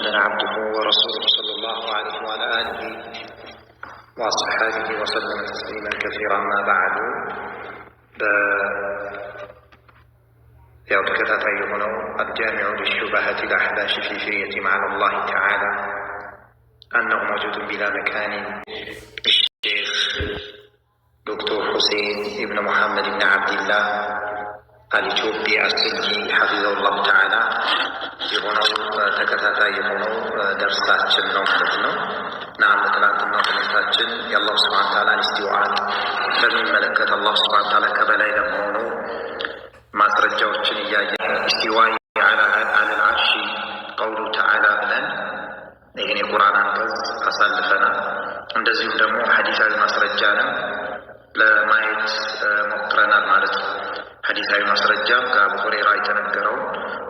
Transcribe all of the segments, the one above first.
محمدا عبده ورسوله صلى الله عليه وعلى آله وأصحابه وسلم تسليما كثيرا. ما بعد ያው ተከታታይ የሆነው الجامع للشبهات الأحباش في فرية معنى الله تعالى أنه موجود بلا مكان الشيخ دكتور حسين ابن محمد بن عبد الله الإثيوبي السلجي حفظه الله تعالى የሆነው ተከታታይ የሆነው ደርሳችን ነው ማለት ነው። ናም ትናንትና ትምህርታችን የአላህ ሱብሓነሁ ወተዓላ ኢስቲዋእ በሚመለከት አላህ ሱብሓነሁ ወተዓላ ከበላይ ለመሆኑ ማስረጃዎችን እያየ ኢስቲዋእ ዐለል ዐርሽ ቀውሉ ተዓላ ብለን ይህን የቁርአን አንቀጽ አሳልፈናል። እንደዚሁም ደግሞ ሐዲሳዊ ማስረጃንም ለማየት ሞክረናል ማለት ነው። ሐዲሳዊ ማስረጃ ከአቡ ሁረይራ የተነገረው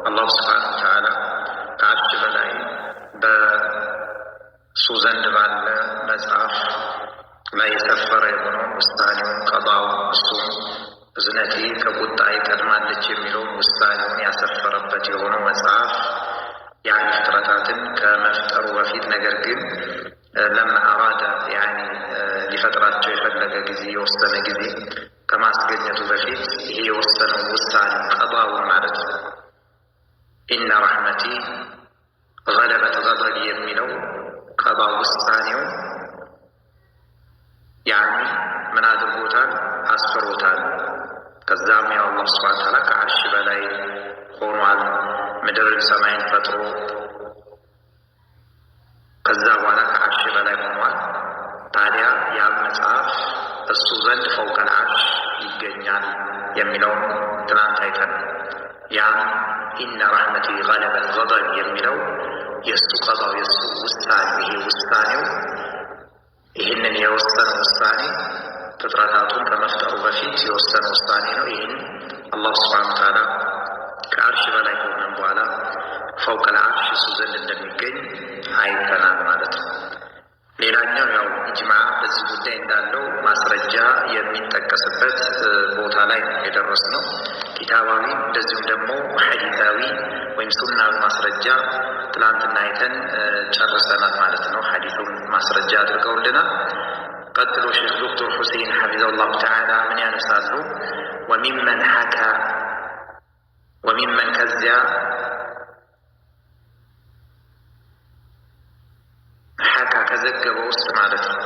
አላህ ሱብሓነሁ ወተዓላ ከዐርሽ በላይ በእሱ ዘንድ ባለ መጽሐፍ ላይ የሰፈረ የሆነውን ውሳኔውን ቀዷውን እሱም እዝነቴ ከቁጣዬ ቀድማለች የሚለውን ውሳኔውን ያሰፈረበት የሆነው መጽሐፍ ያኒ ፍጥረታትን ከመፍጠሩ በፊት ነገር ግን ለማ አራዳ ያኒ ሊፈጥራቸው የፈለገ ጊዜ የወሰነ ጊዜ ከማስገኘቱ በፊት ይሄ የወሰነው ውሳኔ ቀዷውን ማለት ነው። ኢነ ረሕመቲ ገለበት ገደቢ የሚለው ቀዷ ውሳኔው ያኒ ምን አድርጎታል? አስፈሮታል። ከዛም ያው አላህ ሱብሓነሁ ወተዓላ ከዐርሽ በላይ ሆኗል። ምድርን ሰማይን ፈጥሮ ከዛ በኋላ ከዐርሽ በላይ ሆኗል። ታዲያ ያ መጽሐፍ እሱ ዘንድ ፈውቀል ዐርሽ ይገኛል የሚለውን ትናንት አይተን ያም ኢነ ረሕመቲ ገለበት ገደቢ የሚለው የእሱ ቀዷው የእሱ ውሳኔ ይሄ ውሳኔው ይህንን የወሰነው ውሳኔ ፍጥረታቱን ከመፍጠሩ በፊት የወሰነ ውሳኔ ነው። ይህን አላህ ሱብሓነሁ ወተዓላ ከዐርሽ በላይ ከሆነም በኋላ ፈውቀል ዐርሽ እሱ ዘንድ እንደሚገኝ አይተናል ማለት ነው። ሌላኛው ያው ኢጅማዕ በዚህ ጉዳይ እንዳለው ማስረጃ የሚጠቀስበት ቦታ ላይ የደረስነው ኪታባዊ እንደዚሁም ደግሞ ሐዲሳዊ ወይም ሱናዊ ማስረጃ ትላንትና አይተን ጨርሰናል ማለት ነው። ሐዲሱን ማስረጃ አድርገውልናል። ቀጥሎ ሼክ ዶክተር ሁሴን ሐፊዘሁላሁ ተዓላ ምን ያነሳሉ? ወሚመን ከዚያ ሐካ ከዘገበው ውስጥ ማለት ነው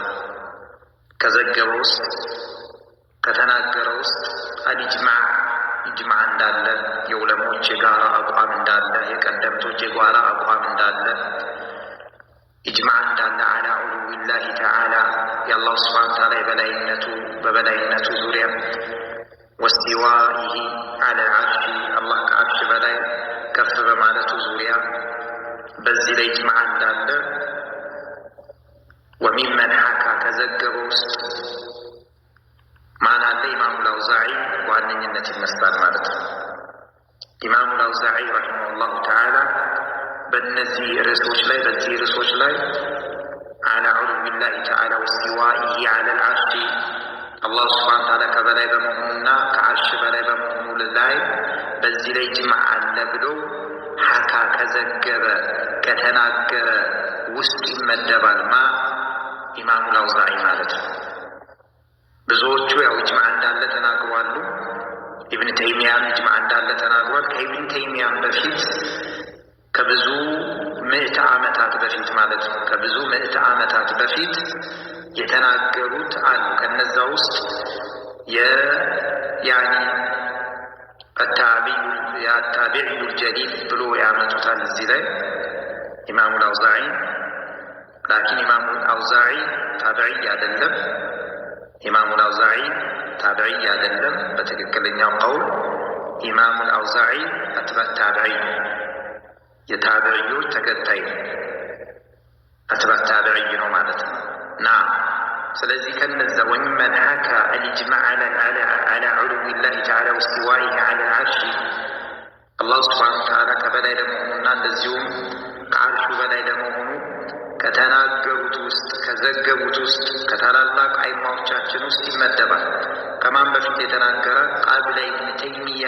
ከዘገበው ውስጥ ከተናገረው ውስጥ አልኢጅማዕ ኢጅማዕ እንዳለ የዑለሞች የጋራ አቋም እንዳለ የቀደምቶች የጋራ አቋም እንዳለ ኢጅማዕ እንዳለ ዐላ ዑሉዊላሂ ተዓላ የአላህ ሱብሓነሁ ወተዓላ በበላይነቱ ዙሪያ ወስቲዋኢሂ ዐለል ዐርሽ አላህ ከዐርሽ በላይ ከፍ በማለቱ ዙሪያ በዚህ ላይ ኢጅማዕ እንዳለ ወሚመን ሐካ ከዘገበው ውስጥ ማን አለ? ኢማሙል አውዛዒ በዋነኝነት ይመስላል ማለት ነው። ኢማሙል አውዛዒ ረሒመሁላሁ ተዓላ በእነዚህ ርዕሶች ላይ ዐላ ዑሉዊላሂ ተዓላ ወስቲዋኢሂ ዐለል ዐርሽ አላህ ሱብሓነሁ ወተዓላ ከበላይ በመሆኑና ከዐርሽ በላይ በመሆኑ ላይ በዚህ ላይ ኢጅማዕ አለ ብሎ ሐካ ከዘገበ ከተናገረ ውስጥ ይመደባል ኢማሙል አውዛዒ ማለት ነው። ብዙዎቹ ያው ኢጅማዕ እንዳለ ተናግሯሉ። ኢብን ተይሚያም ኢጅማዕ እንዳለ ተናግሯል። ከኢብን ተይሚያም በፊት ከብዙ ምዕተ ዓመታት በፊት ማለት ነው ከብዙ ምዕተ ዓመታት በፊት የተናገሩት አሉ። ከነዛ ውስጥ ያኒ አታቢዒዩ ጀሊል ብሎ ያመጡታል እዚህ ላይ ኢማሙል አውዛዒ። ላኪን ኢማሙል አውዛዒ ታቢዒ አይደለም። ኢማሙል አውዛዒ ታቢዒ አይደለም። በትክክለኛው ቀውል ኢማሙል አውዛዒ አትበዕ ታቢዒ የታቢዒዎች ተከታይ አትበዕ ታቢዒ ነው ማለት ነው። ስለዚህ ከነዛ ወሚመን ሐካ አልኢጅማዕ ዐላ ዑሉዊላሂ ተዓላ ወስቲዋኢሂ ዐለል ዐርሽ አላህ ሱብሓነሁ ወተዓላ ከበላይ ለመሆኑና እንደዚሁም ከዐርሹ በላይ ለመሆኑ ከተናገሩት ውስጥ ከዘገቡት ውስጥ ከታላላቅ አይማዎቻችን ውስጥ ይመደባል። ከማን በፊት የተናገረ? ቀብለ ኢብን ተይሚያ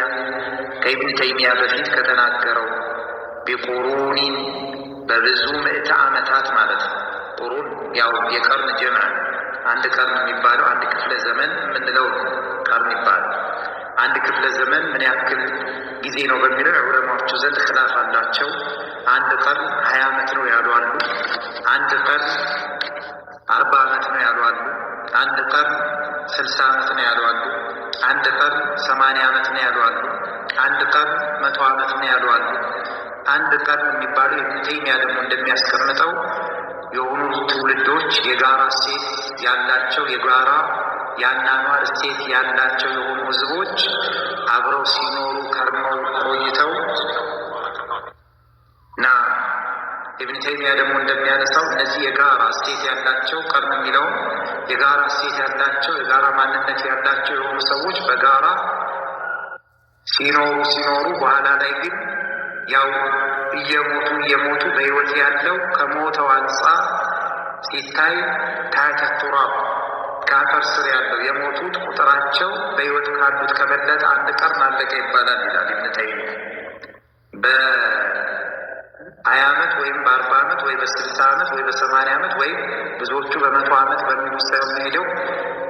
ከኢብን ተይሚያ በፊት ከተናገረው ቢቁሩኒን በብዙ ምዕተ ዓመታት ማለት ነው። ቁሩን ያው የቀርን ጀምዕ አንድ ቀርን የሚባለው አንድ ክፍለ ዘመን የምንለው ቀርን ይባላል። አንድ ክፍለ ዘመን ምን ያክል ጊዜ ነው በሚለው ዑለማዎቹ ዘንድ ኽላፍ አላቸው። አንድ ቀርን 20 ዓመት ነው ያሉ አሉ። አንድ ቀርን 40 ዓመት ነው ያሉ አሉ። አንድ ቀርን 60 ዓመት ነው ያሉ አሉ። አንድ ቀርን 80 ዓመት ነው ያሉ አሉ። አንድ ቀርን 100 ዓመት ነው ያሉ አሉ። አንድ ቀርን የሚባለው ኢብኑ ተይሚያ ደግሞ እንደሚያስቀምጠው የሆኑ ትውልዶች የጋራ እሴት ያላቸው የጋራ የአኗኗር እሴት ያላቸው የሆኑ ህዝቦች አብረው ሲኖሩ ከርመው ቆይተው እና ኢብኑ ተይሚያ ደግሞ እንደሚያነሳው እነዚህ የጋራ እሴት ያላቸው ቀርን የሚለው የጋራ እሴት ያላቸው የጋራ ማንነት ያላቸው የሆኑ ሰዎች በጋራ ሲኖሩ በኋላ ላይ ግን ያው እየሞቱ በህይወት ያለው ከሞተው አንጻር ሲታይ ታተቱራ ከአፈር ስር ያለው የሞቱት ቁጥራቸው በህይወት ካሉት ከበለጠ አንድ ቀርን አለቀ ይባላል ይላል ኢብኑ ተይሚያ። በ20 ዓመት ወይም በ40 ዓመት ወይ በ60 ዓመት ወይ በ80 ዓመት ወይም ብዙዎቹ በ100 ዓመት በሚሉት ሳይሆን ሄደው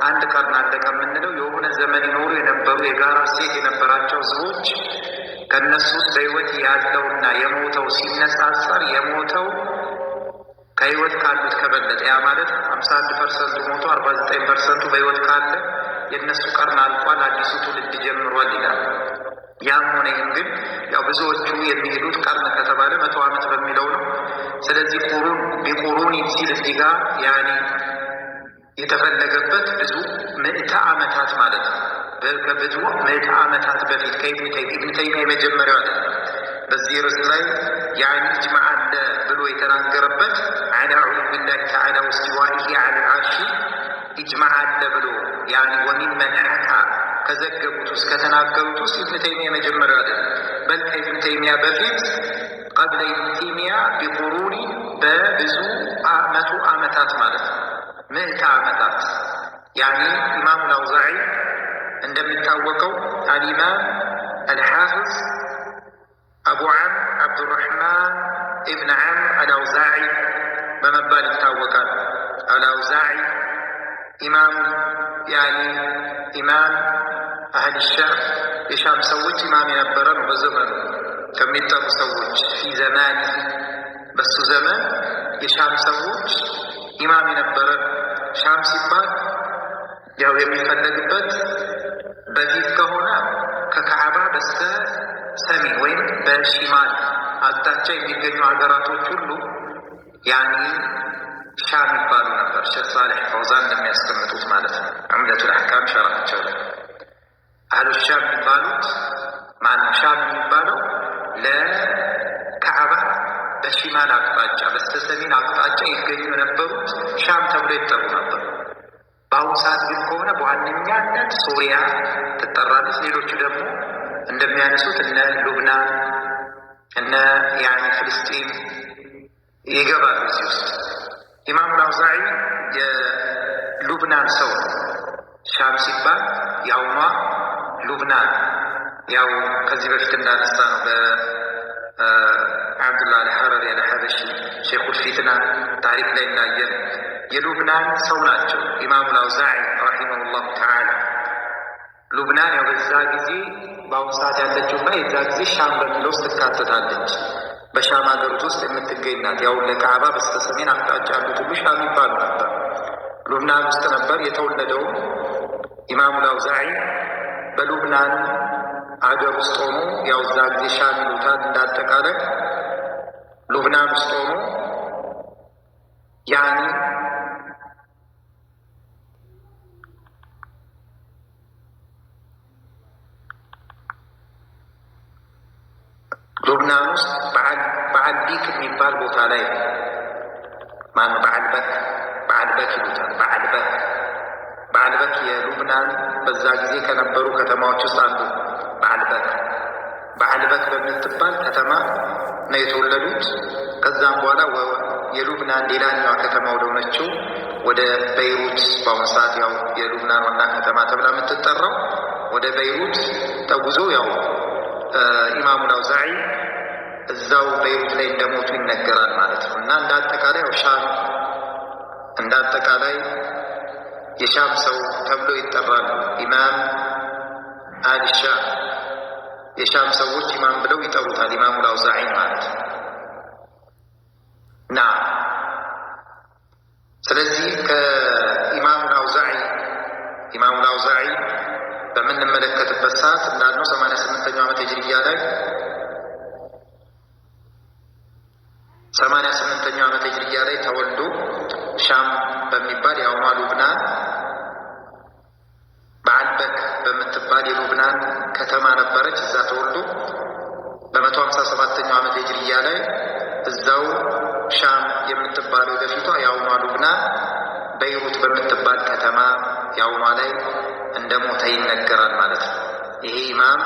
አንድ ቀርን አለቀ የምንለው የሆነ ዘመን ይኖሩ የነበሩ የጋራ እሴት የነበራቸው ህዝቦች ከእነሱ ውስጥ በህይወት ያለውና የሞተው ሲነጻጸር የሞተው ከህይወት ካሉት ከበለጠ ያ ማለት 51% ሞቶ 49% በህይወት ካለ የእነሱ ቀርን አልቋል፣ አዲሱ ትውልድ ጀምሯል ይላል። ያም ሆነ ይህም ግን ያው ብዙዎቹ የሚሄዱት ቀርን ከተባለ 100 ዓመት በሚለው ነው። ስለዚህ ቢቁሩን ሲል እዚህ ጋር ያኔ የተፈለገበት ብዙ ምዕተ ዓመታት ማለት ነው። ከብዙ ምዕተ ዓመታት በፊት ከኢብኑ ተይሚያ የመጀመሪያው አለ በዚህ ርዕስ ላይ ያኒ ኢጅማዕ አለ ብሎ የተናገረበት ዐላ ዑሉዊላሂ ተዓላ ወስቲዋኢሂ ዐለል ዐርሺ ኢጅማዕ አለ ብሎ ያኒ ወሚመን ሐካ ከዘገቡት ውስጥ ከተናገሩት ውስጥ ኢብኑ ተይሚያ የመጀመሪያው አለ። በል ከኢብኑ ተይሚያ በፊት ቀብለ ኢብኑ ተይሚያ ቢቁሩኒ በብዙ 100 ዓመታት ማለት ነው። ምዕተ ዓመታት ያኒ ኢማሙ አልአውዛዒ እንደሚታወቀው አልኢማም አልሓፊዝ አቡ ዐምር አብዱራሕማን ኢብን ዐምር አልአውዛዒ በመባል ይታወቃል። አልአውዛዒ ኢማም አህል ሻም የሻም ሰዎች ኢማም የነበረ ነው። በዘመኑ ከሚጠሩ ሰዎች ፊ ዘማኒ በሱ ዘመን የሻም ሰዎች ኢማም የነበረ ሻም ሲባል ያው የሚፈለግበት በፊት ከሆነ ከካዕባ በስተ ሰሜን ወይም በሺማል አቅጣጫ የሚገኙ ሀገራቶች ሁሉ ያኒ ሻም ይባሉ ነበር። ሼክ ሳሌሕ ፈውዛን እንደሚያስቀምጡት ማለት ነው። ዑምደቱል አሕካም ሸራቸው ላይ አህሉ ሻም የሚባሉት ማነው? ሻም የሚባለው ለካዕባ በሺማል አቅጣጫ በስተ ሰሜን አቅጣጫ ይገኙ የነበሩት ሻም ተብሎ ይጠሩ ነበር። በአሁኑ ሰዓት ግን ከሆነ በዋነኛነት ሶሪያ ትጠራለች። ሌሎቹ ደግሞ እንደሚያነሱት እነ ሉብናን እነ ያኒ ፍልስጢን ይገባሉ እዚህ ውስጥ። ኢማሙ አልአውዛዒ የሉብናን ሰው ሻም ሲባል ያውኗ ሉብናን ያው ከዚህ በፊት እንዳነሳ ነው በአብዱላህ አልሐረሪ አልሐበሺ ሼኹል ፊትና ታሪክ ላይ እንዳየን የሉብናን ሰው ናቸው ኢማሙ አልአውዛዒ ረሒመሁላሁ ተዓላ። ሉብናን ያው በዛ ጊዜ በአሁኑ ሰዓት ያለችውና የዛ ጊዜ ሻም በሚለው ውስጥ ትካተታለች። በሻም ሀገሮች ውስጥ የምትገኝ ናት። ያው ለካዕባ በስተ ሰሜን አቅጣጫ ያሉት ሁሉ ሻም ይባሉ ነበር። ሉብናን ውስጥ ነበር የተወለደው ኢማሙ አልአውዛዒ። በሉብናን አገር ውስጥ ሆኖ ያው እዛ ጊዜ ሻም ይሉታል እንዳጠቃላይ ሉብናን ውስጥ ሆኖ ያኒ ሉብናን ውስጥ በዓልቢክ የሚባል ቦታ ላይ ማነው በዓልበክ ይሉታል። በዓልበክ የሉብናን በዛ ጊዜ ከነበሩ ከተማዎች ውስጥ አንዱ በዓልበክ በምትባል ከተማ ነው የተወለዱት። ከዛም በኋላ የሉብናን ሌላኛዋ ከተማ ወደ ሆነችው ወደ በይሩት በአሁኑ ሰዓት ያው የሉብናን ዋና ከተማ ተብላ የምትጠራው ወደ በይሩት ተጉዞ ያው ኢማሙ አልአውዛዒ እዛው በይሩት ላይ እንደሞቱ ይነገራል ማለት ነው። እና እንዳጠቃላይ ሻም እንዳጠቃላይ የሻም ሰው ተብሎ ይጠራሉ። ኢማም አልሻም የሻም ሰዎች ኢማም ብለው ይጠሩታል። ኢማሙ አልአውዛዒ ማለት ነው። ስለዚህ ከኢማሙ አልአውዛዒ በምንመለከትበት ሰዓት እንዳልነው 88ኛው ዓመት ሂጅሪያ ላይ 88ኛው ዓመት ሂጅሪያ ላይ ተወልዶ ሻም በሚባል የአሁኗ ሉብናን በአልበክ በምትባል የሉብናን ከተማ ነበረች። እዛ ተወልዶ በ157ኛው ዓመት ሂጅሪያ ላይ እዛው ሻም የምትባለው በፊቷ የአሁኗ ሉብናን በይሩት በምትባል ከተማ የአሁኗ ላይ እንደ ሞተ ይነገራል ማለት ነው። ይሄ ኢማም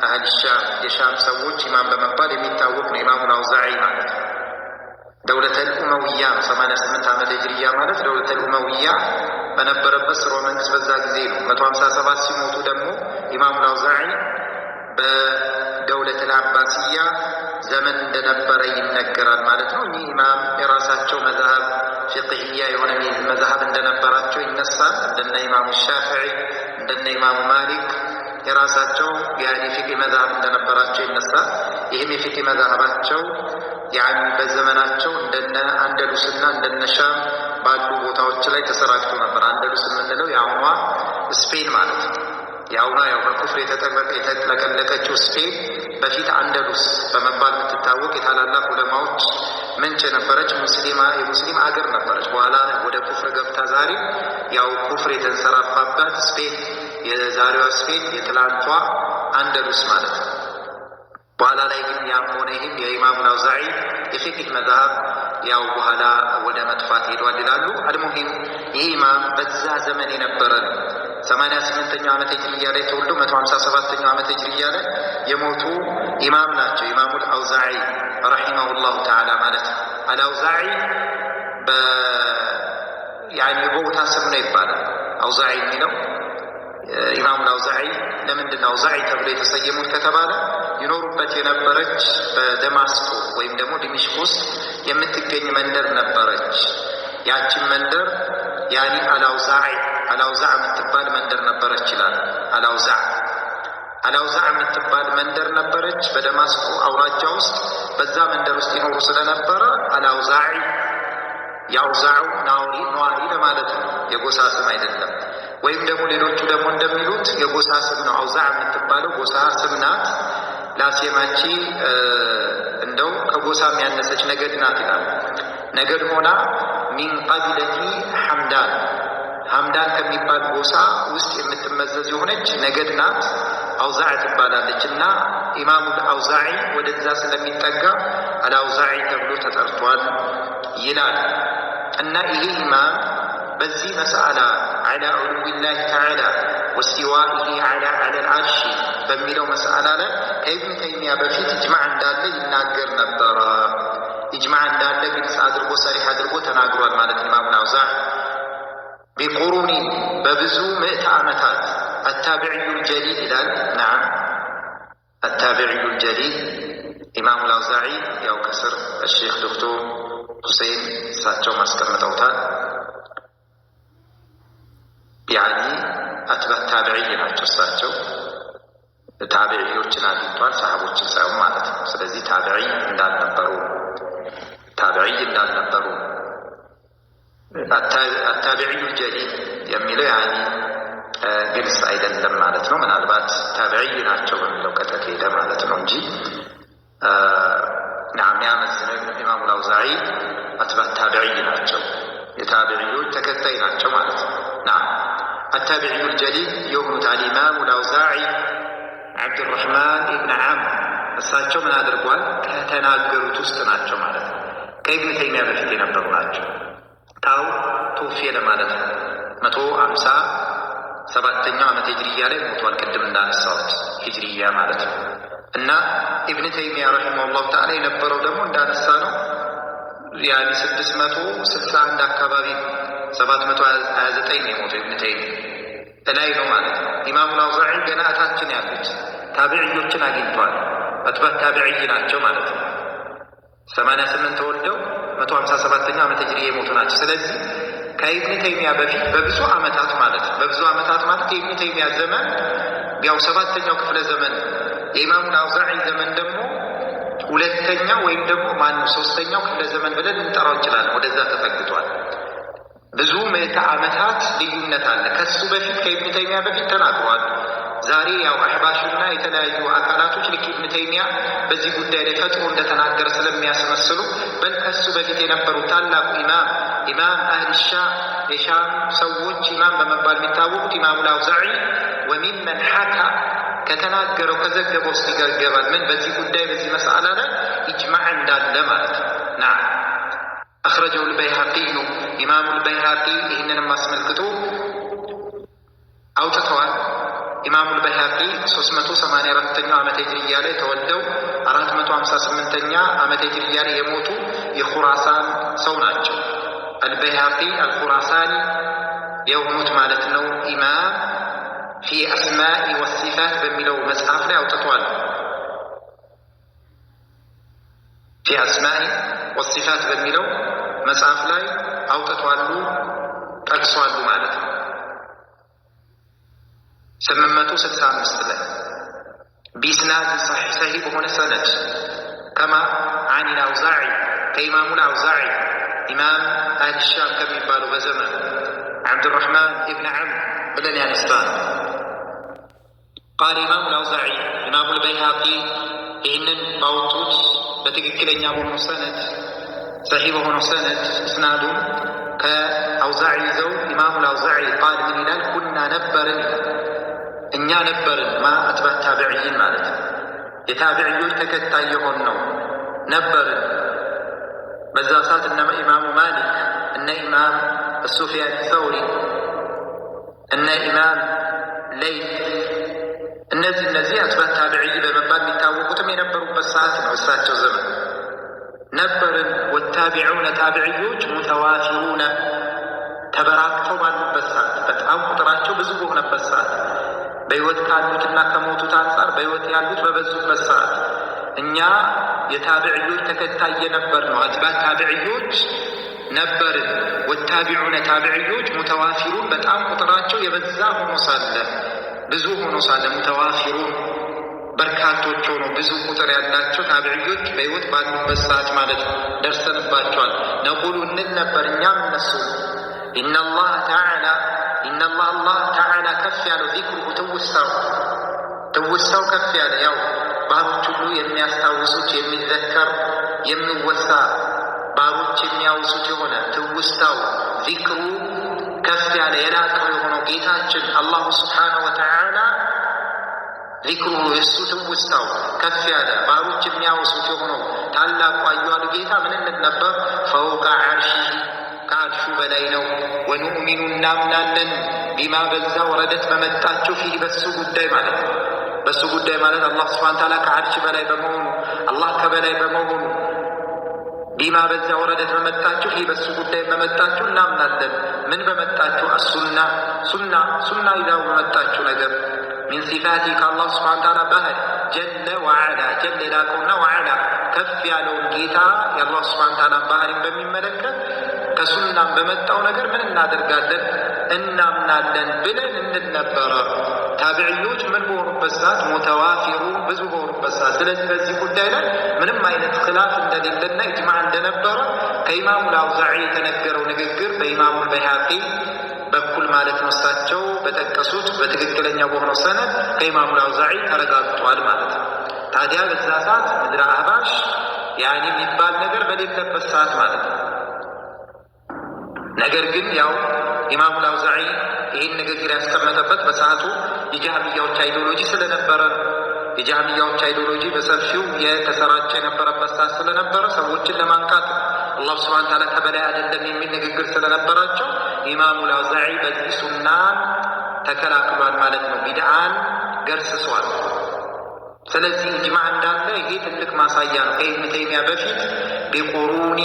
አህል ሻም የሻም ሰዎች ኢማም በመባል የሚታወቅ ነው። ኢማሙ አልአውዛዒ ማለት ነው። ደውለተል ኡመውያ 88 ዓመት ሂጅሪያ ማለት ደውለተል ኡመውያ በነበረበት ስርወ መንግስት በዛ ጊዜ ነው። 157 ሲሞቱ ደግሞ ኢማሙ አልአውዛዒ በደውለተል አባሲያ ዘመን እንደነበረ ይነገራል ማለት ነው። እኚህ ኢማም የራሳቸው መዝሀብ ፊቅህያ የሆነ መዝሀብ እንደነበራቸው ይነሳል። እንደነ ኢማሙ ሻፊዒ እንደነ ኢማሙ ማሊክ የራሳቸው የፊቅህ መዝሀብ እንደነበራቸው ይነሳል። ይህም የፊቅህ መዝሀባቸው በዘመናቸው እንደነ አንደሉስና እንደነ ሻም ባሉ ቦታዎች ላይ ተሰራጭቶ ነበር። አንደሉስ የምንለው የአሁኗ ስፔን ማለት ነው። የአሁኗ ያው በኩፍር የተጥለቀለቀችው ስፔን በፊት አንደሉስ በመባል የምትታወቅ የታላላቅ ዑለማዎች ምንጭ የነበረች የሙስሊም አገር ነበረች። በኋላ ወደ ኩፍር ገብታ ዛሬ ያው ኩፍር የተንሰራፋበት ስፔን፣ የዛሬዋ ስፔን የትላንቷ አንደሉስ ማለት ነው። በኋላ ላይ ግን ያም ሆነ ይህም የኢማሙ አልአውዛዒ የፊቅህ መዝሀብ ያው በኋላ ወደ መጥፋት ሄዷል ይላሉ። አልሙሂም ይህ ኢማም በዛ ዘመን የነበረ ነው። 88ኛው ዓመት ሂጅሪያ ላይ ተወልዶ 157ኛው ዓመት ሂጅሪያ ላይ የሞቱ ኢማም ናቸው። ኢማሙ አልአውዛዒ ረሒመሁላሁ ተዓላ ማለት ነው። አልአውዛዒ ቦታ ስም ነው ይባላል። አውዛዒ የሚለው ኢማሙ አልአውዛዒ ለምንድን ነው አውዛዒ ተብሎ የተሰየሙት ከተባለ ይኖሩበት የነበረች በደማስቆ ወይም ደግሞ ዲሚሽቅ ውስጥ የምትገኝ መንደር ነበረች። ያችን መንደር አልአውዛዕ የምትባል መንደር ነበረች ይላል። አልአውዛዕ የምትባል መንደር ነበረች በደማስቆ አውራጃ ውስጥ። በዛ መንደር ውስጥ ይኖሩ ስለነበረ አልአውዛዒ የአውዛዑ ነዋሪ ለማለት ነው፣ የጎሳ ስም አይደለም። ወይም ደግሞ ሌሎቹ ደግሞ እንደሚሉት የጎሳ ስም ነው። አውዛዕ የምትባለው ጎሳ ስም ናት። ላሴማቺ እንደው ከጎሳ የሚያነሰች ነገድ ናት ይላል። ነገድ ሆና ሚን ቀቢለቲ ሐምዳን ከሚባል ጎሳ ውስጥ የምትመዘዝ የሆነች ነገድ ናት። አውዛዕ ትባላለች እና ኢማሙ አልአውዛዒ ወደዛ ስለሚጠጋ አልአውዛዒ ተብሎ ተጠርቷል ይላል። እና ይሄ ኢማም በዚህ መስአላ ዐላ ዑሉዊላሂ ተዓላ ወስቲዋኢሂ ዐላ አልዓርሺ በሚለው መስአላ ላይ ከኢብኑ ተይሚያ በፊት ኢጅማዕ እንዳለ ይናገር ነበረ። ኢጅማዕ እንዳለ ግልጽ አድርጎ ሰሪሕ አድርጎ ተናግሯል ማለት ኢማሙ አልአውዛዒ ቢቁሩኒ በብዙ ምዕተ ዓመታት አታቢዕዩል ጀሊል ይላል። ነዓም አታቢዕዩል ጀሊል ኢማሙ አልአውዛዒ ያው ከስር ሼክ ዶክተር ሁሴን እሳቸው ማስቀምጠውታል። ያኒ አትበት ታቢዕይ ናቸው እሳቸው። ታቢዕዮችን አግኝቷል፣ ሰሃቦችን ሳይሆን ማለት ነው። ስለዚህ ታቢዕይ እንዳልነበሩ አታቢዕዩል ጀሊል የሚለው ያኒ ግልጽ አይደለም ማለት ነው። ምናልባት ታቢዕይ ናቸው በሚለው ከተካሄደ ማለት ነው እንጂ ናም ያመዝነው ኢማሙ አልአውዛዒ አትበት ታቢዕይ ናቸው፣ የታቢዕዮች ተከታይ ናቸው ማለት ነው። ናም አታቢዕዩል ጀሊል የሆኑት አልኢማሙ አልአውዛዒ ዓብዱረሕማን ኢብን ዓምር እሳቸው ምን አድርጓል? ከተናገሩት ውስጥ ናቸው ማለት ነው። ከኢብኑ ተይሚያ በፊት የነበሩ ናቸው። ታው ቶፌ ለማለት ነው። 157ኛው ዓመት ሂጅሪያ ላይ ሞቷል። ቅድም እንዳነሳሁት ሂጅሪያ ማለት ነው። እና ኢብኑ ተይሚያ ረሒመሁላሁ ተዓላ የነበረው ደግሞ እንዳነሳ ነው 661 አካባቢ 729 የሞተው ኢብኑ ተይሚያ እላይ ነው ማለት ነው። ኢማሙ አልአውዛዒ ገና እታችን ያሉት ታቢዕዮችን አግኝቷል። አትባዕ ታቢዒ ናቸው ማለት ነው። 88 ተወልደው 157ኛው ዓመተ ሂጅሪ የሞቱ ናቸው። ስለዚህ ከኢብኑ ተይሚያ በፊት በብዙ ዓመታት ማለት የኢብኑ ተይሚያ ዘመን ያው 7ኛው ክፍለ ዘመን የኢማሙ አውዛዒ ዘመን ደግሞ ሁለተኛው ወይም ደግሞ 3ኛው ክፍለ ዘመን ብለን እንጠራው እንችላለን። ወደዛ ተጠግቷል። ብዙ ምዕተ ዓመታት ልዩነት አለ። ከሱ በፊት ከኢብኑ ተይሚያ በፊት ተናግሯል። ዛሬ ያው አህባሹና የተለያዩ አካላቶች ልክ ኢብኑ ተይሚያ በዚህ ጉዳይ ላይ ፈጥሮ እንደተናገረ ስለሚያስመስሉ በል ከሱ በፊት የነበሩ ታላቁ ኢማም አህል የሻም ሰዎች ኢማም በመባል የሚታወቁት ኢማሙ አውዛዒ ወሚመን ሐካ ከተናገረው ከዘገበው ውስጥ ይገባል። ምን በዚህ ጉዳይ በዚህ መስአላ ላይ ኢጅማዕ እንዳለ ማለት ነው። ናም አኽረጀው አልበይሃቂዩ ኢማሙ አልበይሃቂ ይህንንም አስመልክቶ አውጥተዋል። ኢማሙ አልበይሃቂ 384ኛው ዓመተ ሂጅሪያ ላይ ተወልደው 458ኛ ዓመተ ሂጅሪያ ላይ የሞቱ የኹራሳን ሰው ናቸው። አልበይሃቂ አልኹራሳኒ የሆኑት ማለት ነው። ኢማም ፊ አስማኢ ወሲፋት በሚለው መጽሐፍ ላይ አውጥቷል። ፊ አስማኢ ወሲፋት በሚለው መጽሐፍ ላይ አውጥቷሉ፣ ጠቅሷሉ ማለት ነው። 865 ላይ ቢስናድ ሰሒህ በሆነ ሰነድ ከማ አን አልአውዛዒ ከኢማሙ አልአውዛዒ ኢማም አህል ሻም ከሚባሉ በዘመን ዓብዱራሕማን ኢብን ዐምር ብለን ያነሳን ቃል ኢማሙ አልአውዛዒ ኢማሙ አልበይሃቂ ይህንን ባወጡት በትክክለኛ በሆነው ሰነድ ሰሒህ በሆነው ሰነድ እስናዱም ከአውዛዒ ይዘው ኢማሙ አልአውዛዒ ቃል ምን ይላል? ኩና ነበርን እኛ ነበርን አትባዕ ታቢዕይን ማለት ነው። የታቢዕዮች ተከታይ የሆን ነው ነበርን። በዛ ሰዓት እነ ኢማሙ ማሊክ እነ ኢማም ሱፊያን ሰውሪ እነ ኢማም ለይት እነዚህ አትባዕ ታቢዕይ በመባል የሚታወቁትም የነበሩበት ሰዓት ነው። እሳቸው ዘመን ነበርን። ወታቢዑነ ታቢዕዮች ሙተዋፊሩነ ተበራክተው ባሉበት ሰዓት፣ በጣም ቁጥራቸው ብዙ በሆነበት ሰዓት፣ በሕይወት ካሉትና ከሞቱት አንጻር በሕይወት ያሉት በበዙበት ሰዓት እኛ የታቢዕዮች ተከታይ የነበር ነው። አትባዕ ታቢዕዮች ነበርን። ወታቢዑነ ታቢዕዮች ሙተዋፊሩን በጣም ቁጥራቸው የበዛ ሆኖ ሳለ ብዙ ሆኖ ሳለ ሙተዋፊሩን በርካቶች ሆኖ ብዙ ቁጥር ያላቸው ታቢዕዮች በሕይወት ባሉበት ሰዓት ማለት ደርሰንባቸዋል። ነቁሉ እንል ነበር እኛም እነሱ ኢነላህ አላህ ተዓላ ከፍ ያለው ዚክሩሁ ትውሳው ከፍ ያለ ያው ባሮች ሁሉ የሚያስታውሱት የሚዘከር የሚወሳ ባሮች የሚያውሱት የሆነ ትውስታው ዚክሩ ከፍ ያለ የላቀው የሆነው ጌታችን አላሁ ስብሓነሁ ወተዓላ ዚክሩ የእሱ ትውስታው ከፍ ያለ ባሮች የሚያውሱት የሆነው ታላቁ አያሉ ጌታ ምን እንል ነበር? ፈውቀ ዓርሺሂ ከዓርሹ በላይ ነው። ወኑእሚኑ እናምናለን ቢማ በዛ ወረደት በመጣችው ፊህ በሱ ጉዳይ ማለት ነው። በሱ ጉዳይ ማለት አላህ ስብሓነ ወተዓላ ከዓርሽ በላይ በመሆኑ አላህ ከበላይ በመሆኑ ቢማ በዛ ወረደት በመጣችሁ ይህ በሱ ጉዳይ በመጣችሁ እናምናለን። ምን በመጣችሁ? ሱና ይዛው በመጣችሁ ነገር ሚን ሲፋቲ ከአላህ ስብሓነ ወተዓላ ባህል ጀለ ወዓላ ጀለ የላቀውና ወዓላ ከፍ ያለውን ጌታ የአላህ ስብሓነ ወተዓላ ባህሪን በሚመለከት ከሱናም በመጣው ነገር ምን እናደርጋለን? እናምናለን ብለን እንል ነበረ። ታቢዕዮች ምን በሆኑበት ሰዓት? ሙተዋፊሩ ብዙ በሆኑበት ሰዓት። ስለዚህ በዚህ ጉዳይ ላይ ምንም አይነት ኽላፍ እንደሌለና ኢጅማዕ እንደነበረ ከኢማሙ አልአውዛዒ የተነገረው ንግግር በኢማሙ አልበይሃቂ በኩል ማለት ነው እሳቸው በጠቀሱት በትክክለኛ በሆነው ሰነድ ከኢማሙ አልአውዛዒ ተረጋግጧል ማለት ነው። ታዲያ በዛ ሰዓት ምድረ አህባሽ ያኔ የሚባል ነገር በሌለበት ሰዓት ማለት ነው። ነገር ግን ያው ኢማሙ አልአውዛዒ ይህን ንግግር ያስቀመጠበት በሰዓቱ የጃህሚያዎች አይዲዮሎጂ ስለነበረ የጃህሚያዎች አይዲዮሎጂ በሰፊው የተሰራጨ የነበረበት ሰዓት ስለነበረ ሰዎችን ለማንቃት አላህ ሱብሓነሁ ወተዓላ ከበላይ አይደለም የሚል ንግግር ስለነበራቸው ኢማሙ አልአውዛዒ በዚህ ሱናን ተከላክሏል ማለት ነው። ቢድዓን ገርስሷል። ስለዚህ ኢጅማዕ እንዳለ ይሄ ትልቅ ማሳያ ነው። ከኢብኑ ተይሚያ በፊት ቢቁሩኒ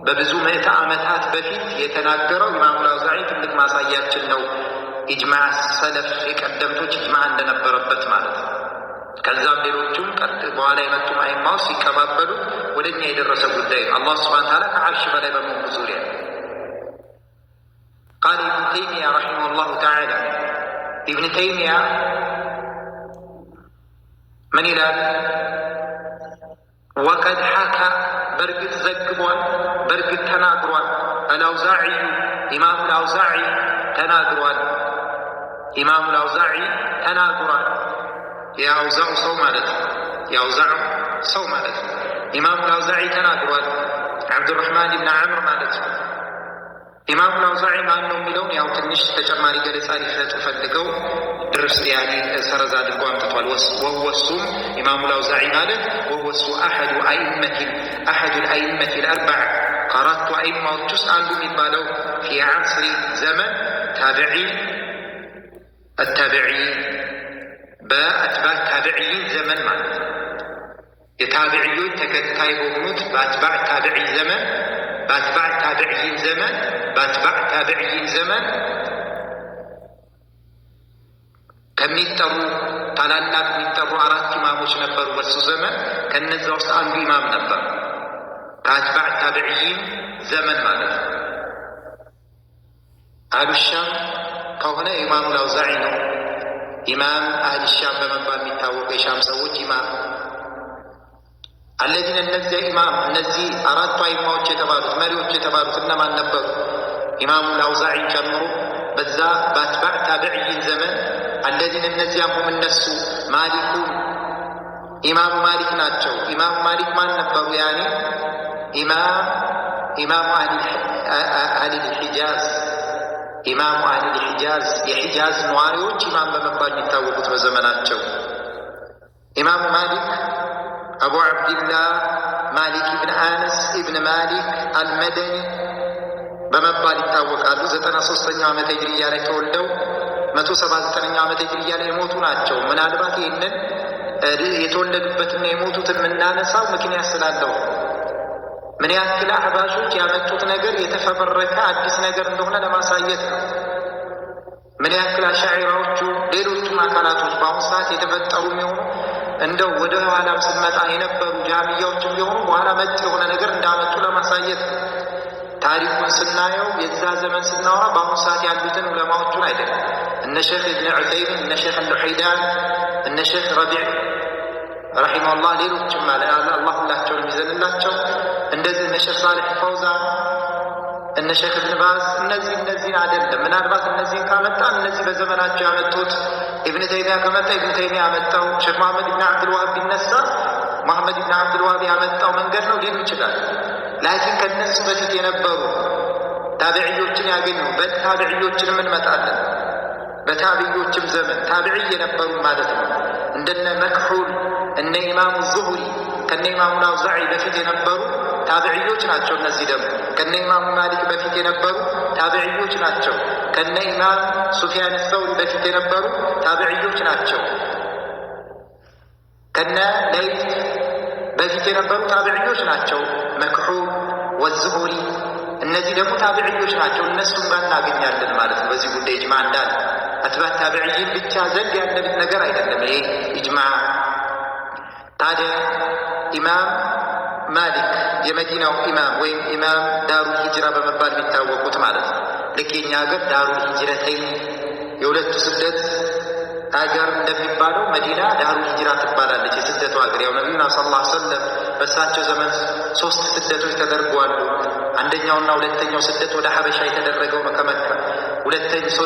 በብዙ ምዕተ ዓመታት በፊት የተናገረው ኢማሙ አልአውዛዒ ትልቅ ማሳያችን ነው። ኢጅማዕ ሰለፍ የቀደምቶች ኢጅማዕ እንደነበረበት ማለት ነው። ከዛም ሌሎቹም በኋላ የመጡ አይማዎች ሲቀባበሉ ወደ እኛ የደረሰ ጉዳይ ነው። አላህ ሱብሓነሁ ወተዓላ ከዓርሽ በላይ በመሆኑ ዙሪያ ቃል ኢብኑ ተይሚያ ረሒመሁላሁ ተዓላ ኢብኑ ተይሚያ ምን ይላል? ወቀድ ሐካ በእርግጥ ዘግቧል፣ በእርግጥ ተናግሯል። አልአውዛዒ ኢማሙ አልአውዛዒ ተናግሯል። ኢማሙ አልአውዛዒ ተናግሯል። የአውዛዑ ሰው ማለት ነው። የአውዛዑ ሰው ማለት ነው። ኢማሙ አልአውዛዒ ተናግሯል። ዓብዱራሕማን ብን ዓምር ማለት ነው። ኢማሙ አልአውዛዒ ማን ነው የሚለውን ያው ትንሽ ተጨማሪ ገለጻ ሊሰጡ ፈልገው ድርስ ያኔ ሰረዝ አድርጎ አምጥቷል። ወወሱም ኢማሙ አልአውዛዒ ማለት ወወሱ አሐዱ አልአኢመቲ አልአርበዓ ከአራቱ አይማዎች ውስጥ አንዱ የሚባለው ፊ ዓስሪ ዘመን ታቢዒን በአትባዕ ታቢዒን ዘመን ማለት ነው። የታቢዒዎች ተከታይ በሆኑት በአትባዕ ታቢዒን ዘመን ከሚጠሩ ታላላቅ የሚጠሩ አራት ኢማሞች ነበሩ በሱ ዘመን። ከነዛ ውስጥ አንዱ ኢማም ነበር ከአትባዕ ታቢዒን ዘመን ማለት ነው። አህሉ ሻም ከሆነ ኢማሙ አልአውዛዒ ነው። ኢማም አህል ሻም በመባል የሚታወቁ የሻም ሰዎች ኢማም አለዚነ እነዚህ አራቱ አይማዎች የተባሉት መሪዎች የተባሉት እነማን ነበሩ? ኢማሙ አልአውዛዒን ጨምሮ በዛ በአትባዕ ታቢዒን ዘመን አለዚነ እነዚያም ሁም እነሱ ማሊኩን ኢማሙ ማሊክ ናቸው። ኢማሙ ማሊክ ማን ነበሩ? ያኔ ኢማሙ አህሊል ሒጃዝ ኢማሙ አህሊል ሒጃዝ የሒጃዝ ነዋሪዎች ኢማም በመባል የሚታወቁት በዘመናቸው ኢማሙ ማሊክ አቡ ዓብድላህ ማሊክ ብን አነስ ኢብን ማሊክ አልመደኒ በመባል ይታወቃሉ። 93ኛው ዓመተ ሂጅሪያ ላይ ተወልደው 179ኛው ዓመተ ሂጅሪያ ላይ የሞቱ ናቸው። ምናልባት ይህንን የተወለዱበትና የሞቱትን የምናነሳው ምክንያት ስላለው ምን ያክል አህባሾች ያመጡት ነገር የተፈበረከ አዲስ ነገር እንደሆነ ለማሳየት ነው። ምን ያክል አሻዒራዎቹ ሌሎቹም አካላቶች በአሁኑ ሰዓት የተፈጠሩ የሚሆኑ እንደው ወደ ኋላም ስንመጣ የነበሩ ጃሚያዎችም ቢሆኑ በኋላ መጥ የሆነ ነገር እንዳመጡ ለማሳየት ነው። ታሪኩን ስናየው የዛ ዘመን ስናወራ በአሁኑ ሰዓት ያሉትን ዑለማዎቹን አይደለም። እነ ሼክ ኢብን ዑሰይሚን፣ እነ ሼክ ሉሒዳን፣ እነ ሼክ ረቢዕ ረሒመሁላህ ሌሎችም ማለት አላህ ሁላቸውን የሚዘንላቸው እንደዚህ እነ ሼክ ሳሊሕ ፈውዛን፣ እነ ሼክ ኢብን ባዝ እነዚህን አይደለም። ምናልባት እነዚህን ካመጣን እነዚህ በዘመናቸው ያመጡት ኢብን ተይሚያ ከመጣ ኢብን ተይሚያ ያመጣው ሼክ መሐመድ ብን አብዱልዋሃብ ቢነሳ መሐመድ ብን አብዱልዋሃብ ያመጣው መንገድ ነው ሊሉ ይችላል። ላኪን ከነሱ በፊት የነበሩ ታቢዕዮችን ያገኙ በታቢዕዮችንም እንመጣለን። በታቢዕዮችም ዘመን ታቢዕይ የነበሩ ማለት ነው። እንደነ መክሑል እነ ኢማሙ ዙሁሪ ከነ ኢማሙ አልአውዛዒ በፊት የነበሩ ታቢዕዮች ናቸው። እነዚህ ደግሞ ከነ ኢማሙ ማሊክ በፊት የነበሩ ታቢዕዮች ናቸው። ከነ ኢማም ሱፊያን ሰውሪ በፊት የነበሩ ታቢዕዮች ናቸው። ከነ ለይት በፊት የነበሩ ታቢዕዮች ናቸው። መክሑል ወዙሁሪ እነዚህ ደግሞ ታቢዕዮች ናቸው። እነሱም ጋር እናገኛለን ማለት ነው። በዚህ ጉዳይ ኢጅማዕ እንዳለ አትባዕ ታቢዕይን ብቻ ዘንድ ያለብት ነገር አይደለም። ይሄ ኢጅማዕ ታዲያ ኢማም ማሊክ የመዲናው ኢማም ወይም ኢማም ዳሩል ሂጅራ በመባል የሚታወቁት ማለት ነው። ልክ የኛ ሀገር ዳሩል ሂጅረተይን የሁለቱ ስደት ሀገር እንደሚባለው መዲና ዳሩል ሂጅራ ትባላለች። የስደቱ ሀገር ያው ነቢዩና ሰለላሁ ዐለይሂ ወሰለም በእሳቸው ዘመን 3 ስደቶች ተደርገዋል። አንደኛውና ሁለተኛው ስደት ወደ ሀበሻ የተደረገው ነው ከመካ።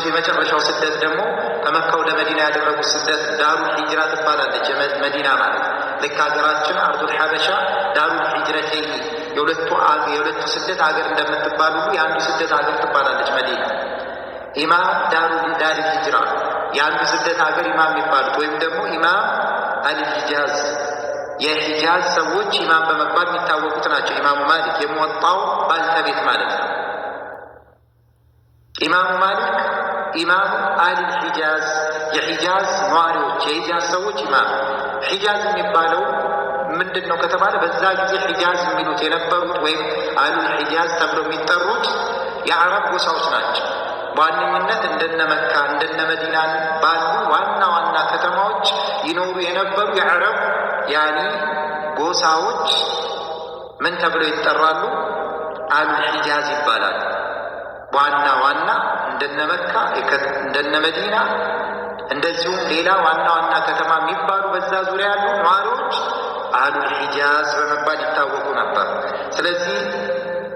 የመጨረሻው ስደት ደግሞ ከመካ ወደ መዲና ያደረጉት ስደት ዳሩል ሂጅራ ትባላለች። መዲና ማለት ልክ ሀገራችን አርዱል ሀበሻ ዳሩል ሂጅረተይን የሁለቱ ስደት ሀገር እንደምትባል ሁሉ የአንዱ ስደት ሀገር ትባላለች መዲና። ኢማም ዳሩል ሂጅራ የአንዱ ስደት ሀገር ኢማም የሚባሉት ወይም ደግሞ ኢማም አልሂጃዝ የሂጃዝ ሰዎች ኢማም በመባል የሚታወቁት ናቸው። ኢማሙ ማሊክ የሙወጣው ባልተቤት ማለት ነው። ኢማሙ ማሊክ ኢማሙ አልሂጃዝ የሂጃዝ ነዋሪዎች የሂጃዝ ሰዎች ኢማም። ሂጃዝ የሚባለው ምንድን ነው ከተባለ በዛ ጊዜ ሂጃዝ የሚሉት የነበሩት ወይም አሉል ሂጃዝ ተብለው የሚጠሩት የአረብ ጎሳዎች ናቸው። በዋነኝነት እንደነ መካ እንደነ መዲናን ባሉ ዋና ዋና ከተማዎች ይኖሩ የነበሩ የአረብ ጎሳዎች ምን ተብለው ይጠራሉ? አህሉል ሒጃዝ ይባላል። ዋና ዋና እንደነ መካ እንደነ መዲና እንደዚሁም ሌላ ዋና ዋና ከተማ የሚባሉ በዛ ዙሪያ ያሉ ነዋሪዎች አህሉል ሒጃዝ በመባል ይታወቁ ነበር። ስለዚህ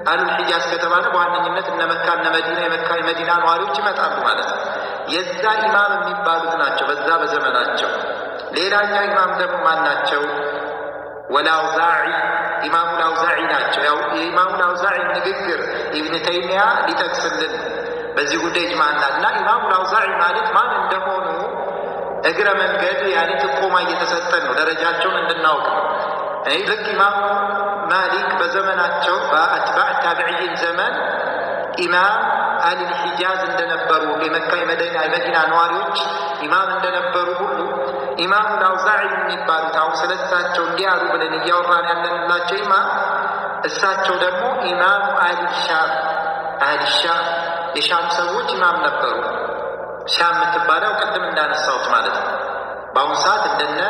አህሉል ሒጃዝ ከተባለ በዋነኝነት እነ መካ እነ መዲና የመዲና ነዋሪዎች ይመጣሉ ማለት ነው። የዛ ኢማም የሚባሉት ናቸው በዛ በዘመናቸው። ሌላኛው ኢማም ደግሞ ማን ናቸው? ወልአውዛዒ ኢማሙ ልአውዛዒ ናቸው። ያው የኢማሙ ልአውዛዒ ንግግር ኢብን ተይሚያ ሊጠቅስልን በዚህ ጉዳይ ይጅማዕናል እና ኢማሙ ልአውዛዒ ማለት ማን እንደሆኑ እግረ መንገድ ጥቆማ እየተሰጠን ነው፣ ደረጃቸውን እንድናውቅ ነው። ልክ ኢማሙ ማሊክ በዘመናቸው በአትባዕ ታቢዕይን ዘመን ኢማም አህሉል ሒጃዝ እንደነበሩ የመካ የመዲና ነዋሪዎች ኢማም እንደነበሩ ሁሉ ኢማሙ ልአውዛዒ የሚባሉት አሁን ስለሳቸው እንዲያሉ ብለን እያወራን ያለንላቸው ኢማም እሳቸው ደግሞ ኢማሙ አህሉል ሻም የሻም ሰዎች ኢማም ነበሩ። ሻም የምትባለው ቅድም እንዳነሳሁት ማለት ነው። በአሁኑ ሰዓት እንደነ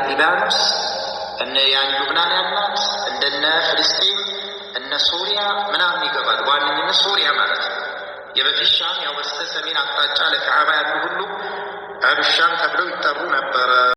ሊባኖስ ሉብናን ያላት እንደነ ፍልስጤም እነ ሶሪያ ምናምን ይገባል። በዋነኝነት ሶሪያ ማለት ነው። የበፊት ሻም ያው በስተ ሰሜን አቅጣጫ ለካዕባ ያሉ ሁሉ አህሉል ሻም ተብለው ይጠሩ ነበረ።